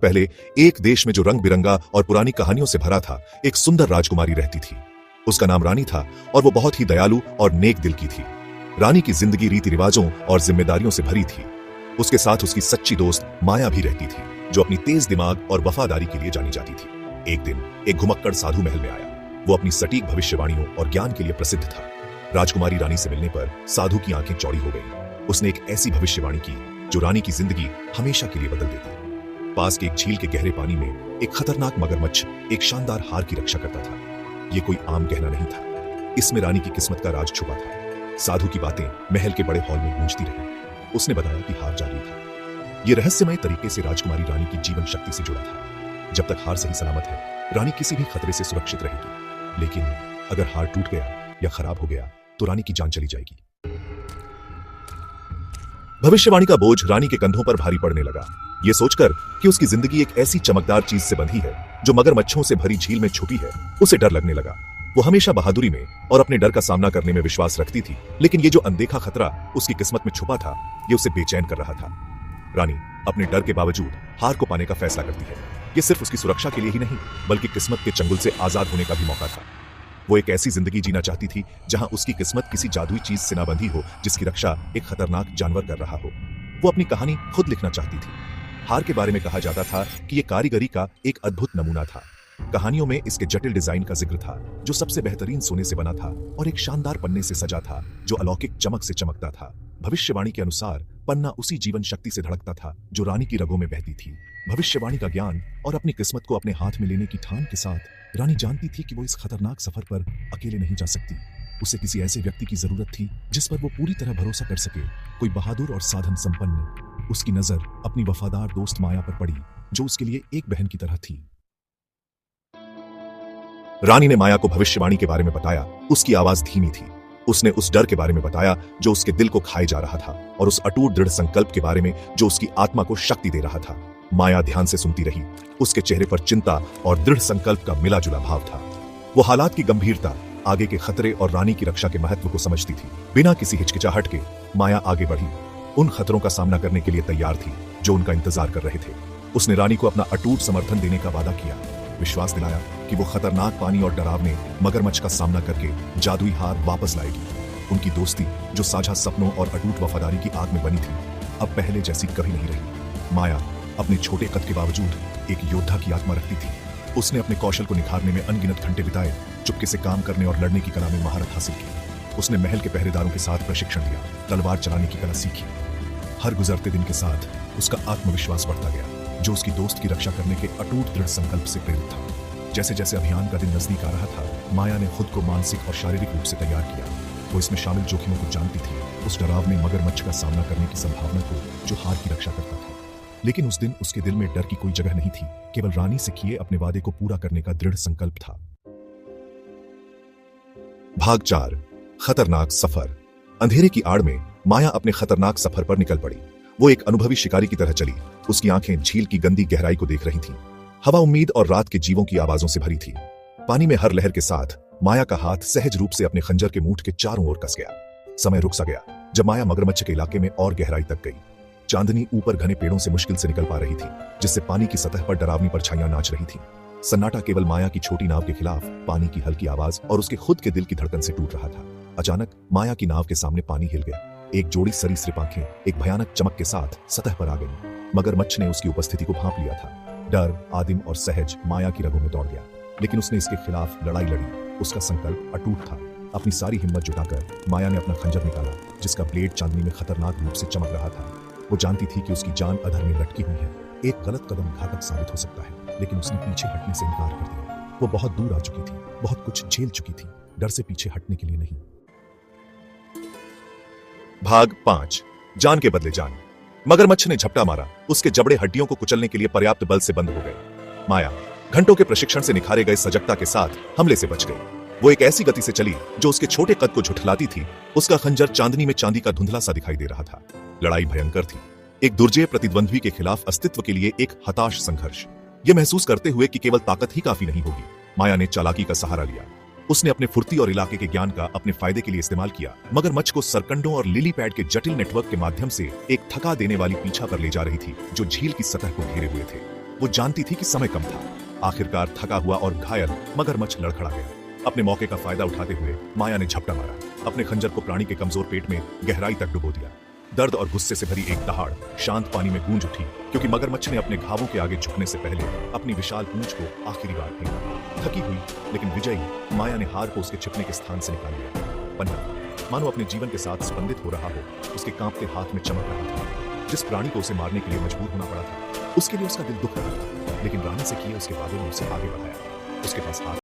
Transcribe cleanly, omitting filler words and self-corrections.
पहले एक देश में जो रंग बिरंगा और पुरानी कहानियों से भरा था, एक सुंदर राजकुमारी रहती थी। उसका नाम रानी था और वो बहुत ही दयालु और नेक दिल की थी। रानी की जिंदगी रीति रिवाजों और जिम्मेदारियों से भरी थी। उसके साथ उसकी सच्ची दोस्त माया भी रहती थी, जो अपनी तेज दिमाग और वफादारी के लिए जानी जाती थी। एक दिन एक घुमक्कड़ साधु महल में आया। वो अपनी सटीक भविष्यवाणियों और ज्ञान के लिए प्रसिद्ध था। राजकुमारी रानी से मिलने पर साधु की आंखें चौड़ी हो गईं। उसने एक ऐसी भविष्यवाणी की जो रानी की जिंदगी हमेशा के लिए बदल देती। पास के एक झील के गहरे पानी में एक खतरनाक मगरमच्छ एक शानदार हार की रक्षा करता था। यह कोई आम गहना नहीं था, इसमें रानी की किस्मत का राज छुपा था। साधु की बातें महल के बड़े हॉल में गूंजती रही। उसने बताया कि हार जादुई था। यह रहस्यमय तरीके से राजकुमारी रानी की जीवन शक्ति से जुड़ा था। जब तक हार सही सलामत है, रानी किसी भी खतरे से सुरक्षित रहेगी, लेकिन अगर हार टूट गया या खराब हो गया तो रानी की जान चली जाएगी। भविष्यवाणी का बोझ रानी के कंधों पर भारी पड़ने लगा। यह सोचकर कि उसकी जिंदगी एक ऐसी चमकदार चीज से बंधी है जो मगरमच्छों से भरी झील में छुपी है, उसे डर लगने लगा। वो हमेशा बहादुरी में और अपने डर का सामना करने में विश्वास रखती थी, लेकिन ये जो अनदेखा खतरा उसकी किस्मत में छुपा था, ये उसे बेचैन कर रहा था। रानी अपने डर के बावजूद हार को पाने का फैसला करती है। ये सिर्फ उसकी सुरक्षा के लिए ही नहीं, बल्कि किस्मत के चंगुल से आजाद होने का भी मौका था। वो एक ऐसी जिंदगी जीना चाहती थी जहां उसकी किस्मत किसी जादुई चीज से ना बंधी हो, जिसकी रक्षा एक खतरनाक जानवर कर रहा हो। वो अपनी कहानी खुद लिखना चाहती थी। हार के बारे में कहा जाता था कि यह कारीगरी का एक अद्भुत नमूना था। कहानियों में इसके जटिल डिजाइन का जिक्र था, जो सबसे बेहतरीन सोने से बना था और एक शानदार पन्ने से सजा था जो अलौकिक चमक से चमकता था। भविष्यवाणी के अनुसार पन्ना उसी जीवन शक्ति से धड़कता था जो रानी की रगों में बहती थी। भविष्यवाणी का ज्ञान और अपनी किस्मत को अपने हाथ में लेने की ठान के साथ रानी जानती थी कि वो इस खतरनाक सफर पर अकेले नहीं जा सकती। उसे किसी ऐसे व्यक्ति की जरूरत थी जिस पर वो पूरी तरह भरोसा कर सके, कोई बहादुर और साधन संपन्न। उसकी नजर अपनी वफादार दोस्त माया पर पड़ी, जो उसके लिए एक बहन की तरह थी। रानी ने माया को भविष्यवाणी के बारे में बताया। उसकी आवाज धीमी थी। उसने उस डर के बारे में बताया जो उसके दिल को खाए जा रहा था, और उस अटूट दृढ़ संकल्प के बारे में जो उसकी आत्मा को शक्ति दे रहा था। माया ध्यान से सुनती रही। उसके चेहरे पर चिंता और दृढ़ संकल्प का मिला जुला भाव था। वो हालात की गंभीरता, आगे के खतरे और रानी की रक्षा के महत्व को समझती थी। बिना किसी हिचकिचाहट के माया आगे बढ़ी। उन खतरों का सामना करने के लिए तैयार थी जो उनका इंतजार कर रहे थे। उसने रानी को अपना अटूट समर्थन देने का वादा किया, विश्वास दिलाया कि वो खतरनाक पानी और डरावने मगरमच्छ का सामना करके जादुई हार वापस लाएगी। उनकी दोस्ती, जो साझा सपनों और अटूट वफादारी की आग में बनी थी, अब पहले जैसी कभी नहीं रही। माया अपने छोटे कद के बावजूद एक योद्धा की आत्मा रखती थी। उसने अपने कौशल को निखारने में अनगिनत घंटे बिताए, चुपके से काम करने और लड़ने की कला में महारत हासिल की। उसने महल के पहरेदारों के साथ प्रशिक्षण लिया, तलवार चलाने की कला सीखी। हर गुजरते दिन के साथ उसका आत्मविश्वास बढ़ता गया, जो उसकी दोस्त की रक्षा करने के अटूट दृढ़ संकल्प से प्रेरित था। जैसे जैसे अभियान का दिन नजदीक आ रहा था, माया ने खुद को मानसिक और शारीरिक रूप से तैयार किया। वो इसमें शामिल जोखिमों को जानती थी, उस डरावने मगरमच्छ का सामना करने की संभावना को जो हार की रक्षा करता था। लेकिन उस दिन उसके दिल में डर की कोई जगह नहीं थी, केवल रानी से किए अपने वादे को पूरा करने का दृढ़ संकल्प था। भाग 4, खतरनाक सफर। अंधेरे की आड़ में माया अपने खतरनाक सफर पर निकल पड़ी। वो एक अनुभवी शिकारी की तरह चली। उसकी आंखें झील की गंदी गहराई को देख रही थीं। हवा उम्मीद और रात के जीवों की आवाजों से भरी थी। पानी में हर लहर के साथ माया का हाथ सहज रूप से अपने खंजर के मूठ के चारों ओर कस गया। समय रुक सा गया जब माया मगरमच्छ के इलाके में और गहराई तक गई। चांदनी ऊपर घने पेड़ों से मुश्किल से निकल पा रही थी, जिससे पानी की सतह पर डरावनी परछाइयां नाच रही थीं। सन्नाटा केवल माया की छोटी नाव के खिलाफ पानी की हल्की आवाज और उसके खुद के दिल की धड़कन से टूट रहा था। अचानक माया की नाव के सामने पानी हिल गया। एक जोड़ी सरीसृप आंखें एक भयानक चमक के साथ सतह पर आ गईं। मगरमच्छ ने उसकी उपस्थिति को भांप लिया था। डर, आदिम और सहज माया की रगों में दौड़ गया, लेकिन उसने इसके खिलाफ लड़ाई लड़ी। उसका संकल्प अटूट था। अपनी सारी हिम्मत जुटाकर माया ने अपना खंजर निकाला, जिसका ब्लेड चांदनी में खतरनाक रूप से चमक रहा था। वो जानती थी कि उसकी जान अधर में लटकी हुई है। एक गलत कदम घातक साबित हो सकता है, लेकिन उसने पीछे हटने से इनकार कर दिया। वो बहुत दूर आ चुकी थी, बहुत कुछ झेल चुकी थी, डर से पीछे हटने के लिए नहीं। भाग 5, जान के बदले जान। मगरमच्छ ने झपटा मारा। उसके जबड़े हड्डियों को कुचलने के लिए पर्याप्त बल से बंद हो गए। माया घंटों के प्रशिक्षण से निखारे गए सजगता के साथ हमले से बच गई। वो एक ऐसी गति से चली जो उसके छोटे कद को झुठलाती थी। उसका खंजर चांदनी में चांदी का धुंधला सा दिखाई दे रहा था। लड़ाई भयंकर थी, एक दुर्जय प्रतिद्वंद्वी के खिलाफ अस्तित्व के लिए एक हताश संघर्ष। यह महसूस करते हुए कि केवल ताकत ही काफी नहीं होगी, माया ने चालाकी का सहारा लिया। उसने अपने फुर्ती और इलाके के ज्ञान का अपने फायदे के लिए इस्तेमाल किया। मगरमच्छ को सरकंडों और लिली पैड के जटिल नेटवर्क के माध्यम से एक थका देने वाली पीछा पर ले जा रही थी, जो झील की सतह को घेरे हुए थे। वो जानती थी कि समय कम था। आखिरकार थका हुआ और घायल मगरमच्छ लड़खड़ा गया। अपने मौके का फायदा उठाते हुए माया ने झपटा मारा। अपने खंजर को प्राणी के कमजोर पेट में गहराई तक डुबो दिया। दर्द और गुस्से से भरी एक दहाड़ शांत पानी में गूंज उठी, क्योंकि मगरमच्छ ने अपने घावों के आगे झुकने से पहले अपनी विशाल पूंछ को आखिरी बार फेंका। थकी हुई लेकिन विजयी माया ने हार को उसके छिपने के स्थान से निकाल लिया। पन्ना मानो अपने जीवन के साथ स्पंदित हो रहा हो, उसके कांपते हाथ में चमक रहा था। जिस प्राणी को उसे मारने के लिए मजबूर होना पड़ा था, उसके लिए उसका दिल दुख रहा था, लेकिन रानी से किए उसके वादे ने उसे आगे बढ़ाया। उसके पास हाथ